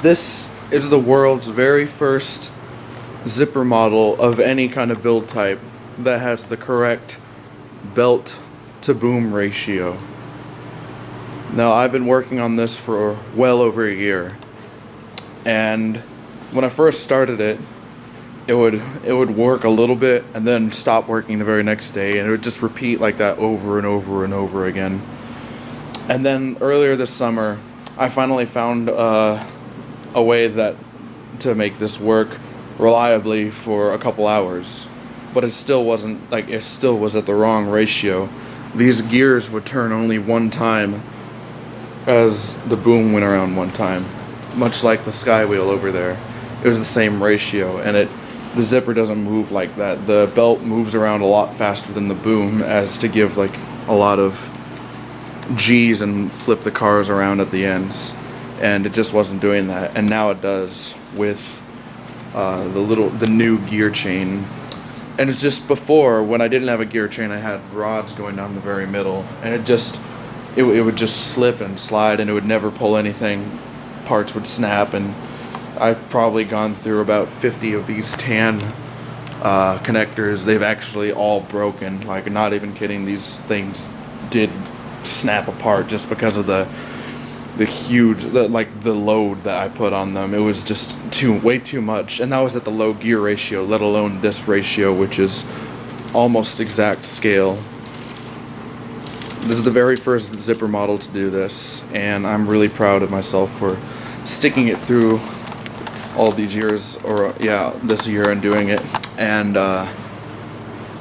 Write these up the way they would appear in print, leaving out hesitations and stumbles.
This is the world's very first zipper model of any kind of build type that has the correct belt to boom ratio. Now, I've been working on this for well over a year, and when I first started it, it would work a little bit and then stop working the very next day, and it would just repeat like that over and over and over again. And then earlier this summer, I finally found a way to make this work reliably for a couple hours, but it still wasn't, like, it still was at the wrong ratio. These gears would turn only one time as the boom went around one time, much like the sky wheel over there. It was the same ratio, and the zipper doesn't move like that. The belt moves around a lot faster than the boom, as to give like a lot of G's and flip the cars around at the ends, and it just wasn't doing that. And now it does with the new gear chain. And it's just, before, when I didn't have a gear chain, I had rods going down the very middle, and it would just slip and slide, and it would never pull anything. Parts would snap, and I've probably gone through about 50 of these tan connectors. They've actually all broken. Like, not even kidding, these things did snap apart just because of the huge, the load that I put on them. It was just way too much, and that was at the low gear ratio, let alone this ratio, which is almost exact scale. This is the very first zipper model to do this, and I'm really proud of myself for sticking it through all these years, this year, and doing it. And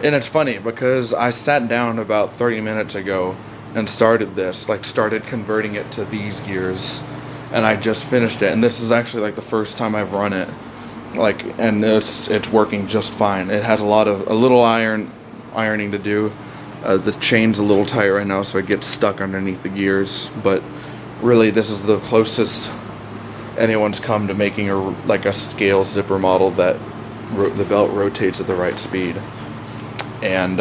it's funny because I sat down about 30 minutes ago and started converting it to these gears, and I just finished it. And this is actually like the first time I've run it, and it's working just fine. It has a little ironing to do. The chain's a little tight right now, so it gets stuck underneath the gears. But really, this is the closest anyone's come to making a scale zipper model that the belt rotates at the right speed. And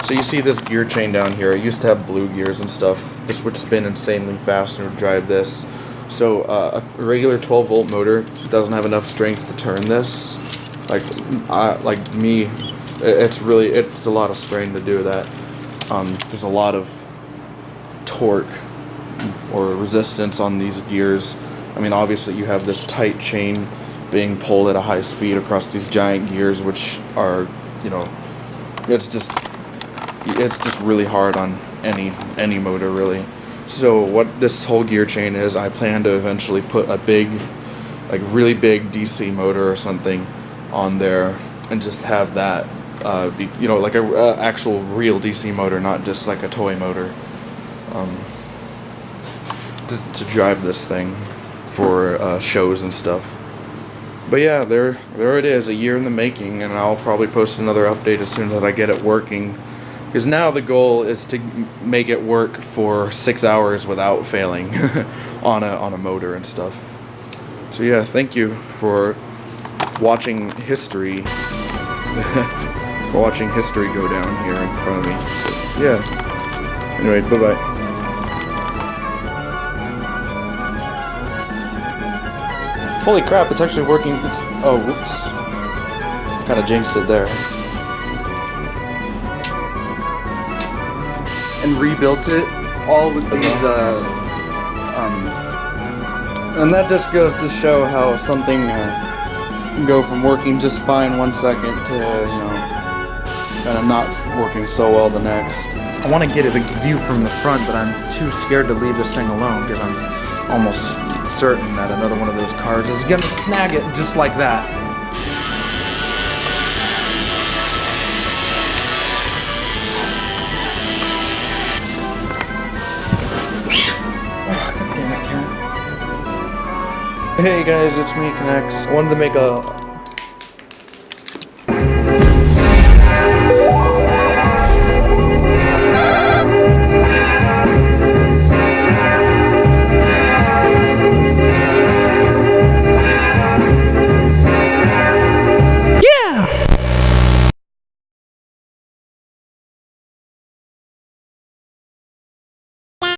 so you see this gear chain down here. It used to have blue gears and stuff. This would spin insanely fast and would drive this. So a regular 12-volt motor doesn't have enough strength to turn this. It's a lot of strain to do that. There's a lot of torque or resistance on these gears. I mean, obviously you have this tight chain being pulled at a high speed across these giant gears, which are, it's just really hard on any motor, really. So what this whole gear chain is, I plan to eventually put a really big DC motor or something on there, and just have that be, like a actual real DC motor, not just like a toy motor, to drive this thing for shows and stuff. But yeah, there it is, a year in the making, and I'll probably post another update as soon as I get it working. Because now the goal is to make it work for 6 hours without failing on a motor and stuff. So yeah, thank you for watching history go down here in front of me. So yeah. Anyway, bye-bye. Holy crap, it's actually working. Oh, whoops. Kind of jinxed it there. And rebuilt it all with these, and that just goes to show how something can go from working just fine one second to, kind of not working so well the next. I want to get a view from the front, but I'm too scared to leave this thing alone because I'm almost certain that another one of those cars is gonna snag it just like that. Hey guys, it's me, Connects. I wanted to make a